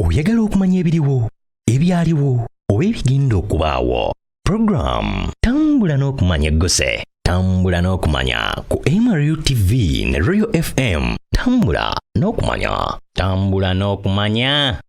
Oyagala okumanya ebiriwo, ebyaliwo, oba ebigenda okubaawo. Program Tambula n'okumanya eggose. Tambula n'okumanya ku MRU TV ne Royal FM. Tambula n'okumanya. Tambula n'okumanya.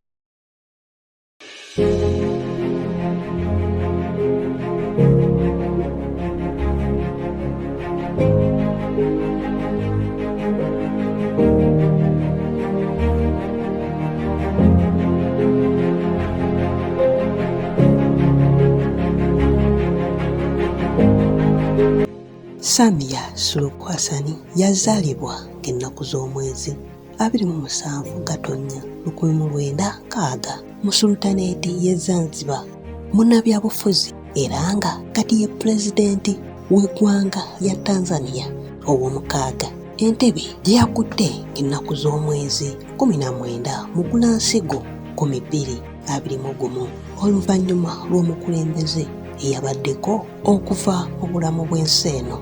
Samia Suluhu Hassan yazaalibwa ng'ennaku z'omwezi 27 Gatonnya 1906 mu Sultanate y'e Zanzibar. Munnabyabufuzi era nga kati ye pulezidenti w'eggwanga ya Tanzania ow'omukaaga. Entebe gye yakutte ng'ennaku z'omwezi 19 mu Gulansigo 2021 oluvannyuma lw'omukulembeze eyabaddeko okuva mu bulamu bw'ensi eno.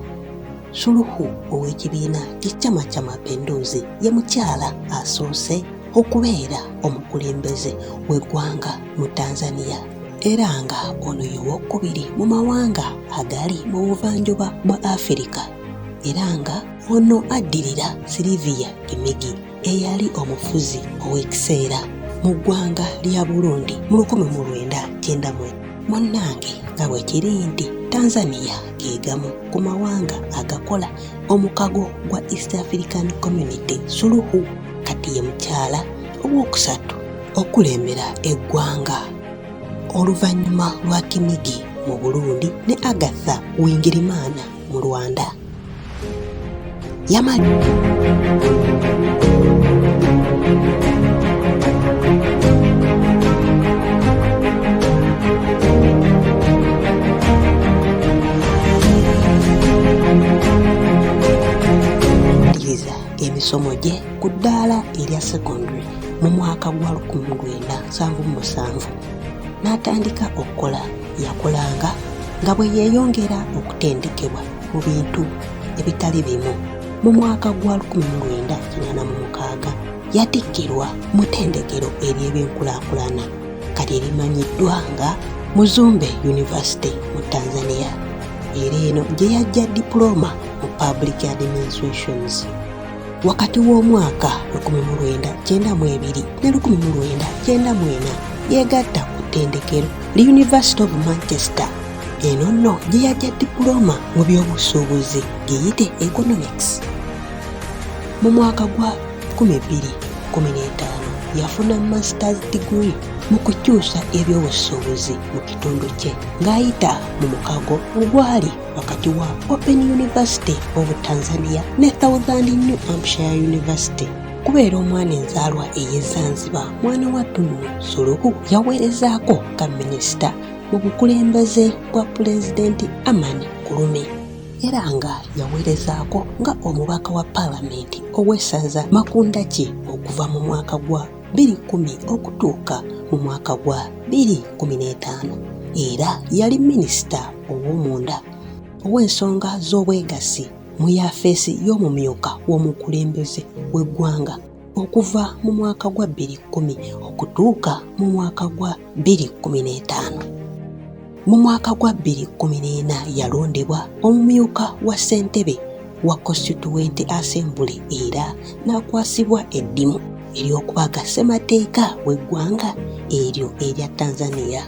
Suluhu ow'ekibiina ky'Chama cha Mapinduzi ye mukyala asoose okubeera omukulembeze w'eggwanga mu Tanzania era nga ono ye wokubiri mu mawanga agali mu buvanjuba bwa Afirika era nga ono addirira Sylvia Kimigi eyali omufuzi ow'ekiseera mu ggwanga lya Burundi mu 1990. Munnange nga bwe kiri nti Tanzania gegamu ku mawanga agakola omukago gwa East African Community. Suluhu kati ye mukyala ow'okusatu okulembera eggwanga oluvannyuma lwa Kimigi mu Burundi ne Agatha Uwingirimaana mu Rwanda. Emisomo gye ku ddaala erya secondary mu mwaka gwa 1977 n'atandika okukola yakolanga nga bwe yeeyongera okutendekebwa mu bintu ebitali bimu. Mu mwaka gwa 1986 yatikkirwa mu ttendekero ery'ebyenkulaakulana kati erimanyiddwa nga Muzumbe University mu Tanzania. Era eno gye yajja diploma mu Public Administrations. Wakati w'omwaka 1992 ne 1994 yeegatta ku ttendekero li University of Manchester. Eno nno gye yajja diploma mu by'obusuubuzi giyite Economics. Mu mwaka gwa 2015 yafuna Master's degree mu kukyusa ebyobusuubuzi mu kitundu kye ng'ayita mu mukago ogwali wakati wa Open University of Tanzania ne Southern New Hampshire University. Kubeera omwana enzaalwa ey'e Zanzibar, mwana wa Tundu Suluhu yaweerezaako ka minisita mu bukulembeze bwa Pulezidenti Amani Kurume era nga yaweerezaako nga omubaka wa Paalamenti ow'essaza Makundaki okuva mu mwaka gwa 2010 okutuuka mu mwaka gwa 2015 era yali minisita ow'omunda ow'ensonga z'obwegassi mu yafeesi y'omumyuka w'omukulembeze w'eggwanga okuva mu mwaka gwa 2010 okutuuka mu mwaka gwa 2015. Mu mwaka gwa 2014 yalondebwa omumyuka wa ssentebe wa Constituent Assembly era n'akwasibwa eddimu ery'okubaga ssemateeka w'eggwanga eryo erya Tanzania.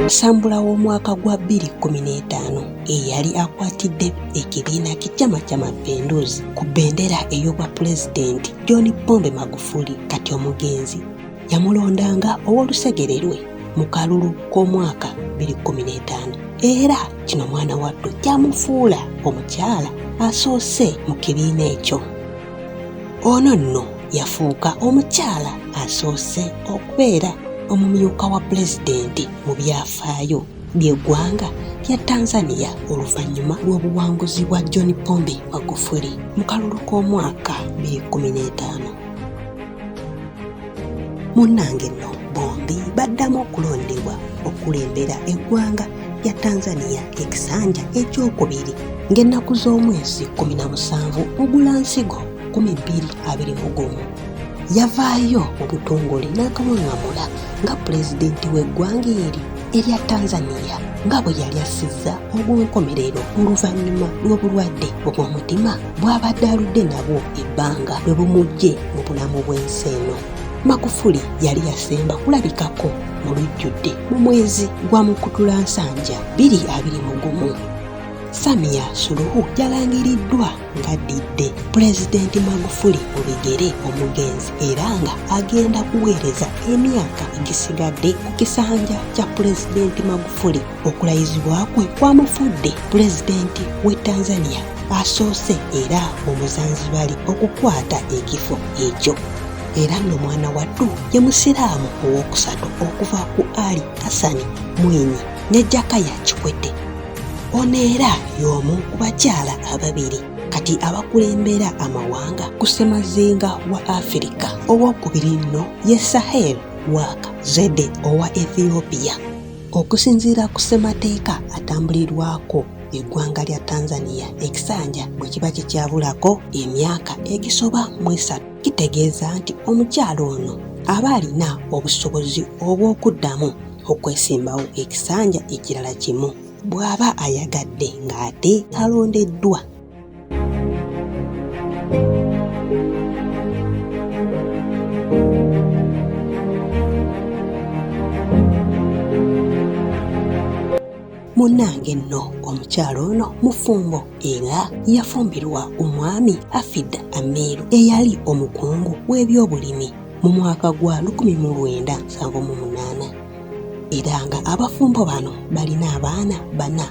Sambula w'omwaka gwa 2015 eyali akwatidde ekibiina ky'Chama cha Mapinduzi ku bbendera ey'obwa pulezidenti John Pombe Magufuli kati omugenzi yamulondanga ow'olusegererwe mu kalulu k'omwaka 2015 era kino mwana wattu kyamufuula omukyala asoose mu kibiina ekyo. Ono nno yafuuka omukyala asoose okubeera omumyuka wa pulezidenti mu byafaayo ly'eggwanga lya Tanzania oluvannyuma lw'obuwanguzi bwa John Pombe Magufuli mu kalulu k'omwaka 2015. Munnange nno bombi baddamu okulondebwa okulembera eggwanga lya Tanzania ekisanja ekyokubiri ng'ennaku z'omwezi 17 Ogulansigo 2021. Yavaayo mu butongole n'akawaŋŋamula nga pulezidenti w'eggwanga erya Tanzania nga bwe yali assizza obw'enkomerero oluvannyuma lw'obulwadde obw'omutima bw'abadde aludde nabwo ebbanga lwe bumujje mu bulamu bw'ensi eno. Magufuli yali yasemba kulabikako mu lujjudde mu mwezi gwa Mukutulansanja 2021. Samia Suluhu yalangiriddwa ng'addidde Pulezidenti Magufuli mu bigere omugenzi era nga agenda kuweereza emyaka egisigadde ku kisanja kya Pulezidenti Magufuli. Okulayizibwa kwe kwamufudde Pulezidenti w'e Tanzania asoose era Omuzanzibali okukwata ekifo ekyo. Era nno mwana wattu ye Musiraamu owookusatu okuva ku Ali Hassan Mwinyi ne Jakaya Kikwete. Ono era y'omu ku bakyala ababiri kati abakulembera amawanga ku ssemazinga wa Afirika. Owookubiri nno ye Sahel Work Zede owa Ethiopia. Okusinziira ku ssemateeka atambulirwako eggwanga lya Tanzania ekisanja bwe kiba kikyabulako emyaka egisoba mu 3, kitegeeza nti omukyalo ono aba alina obusobozi obw'okuddamu okwesimbawo ekisanja ekirala kimu bw'aba ayagadde ng'ate alondeddwa. Munnange nno omukyalo ono mufumbo era yafumbirwa omwami Afid Ameru eyali omukungu w'ebyobulimi mu mwaka gwa 1978 era nga abafumbo bano balina abaana 4.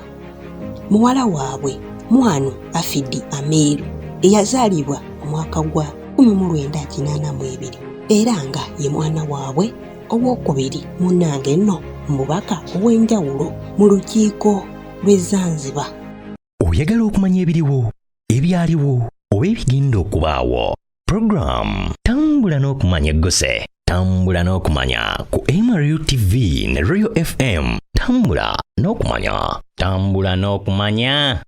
Muwala waabwe Mwanu Afid Ameru eyazaalibwa omwaka gwa 1982 era nga ye mwana waabwe owookubiri. Munnange nno mubaka ow'enjawulo mu lukiiko lw'e Zanzibar. Oyagala okumanya ebiriwo, ebyaliwo oba ebigenda okubaawo? Program Tambula n'okumanya eggose. Tambula n'okumanya ku MRU TV ne Royal FM. Tambula n'okumanya. Tambula n'okumanya.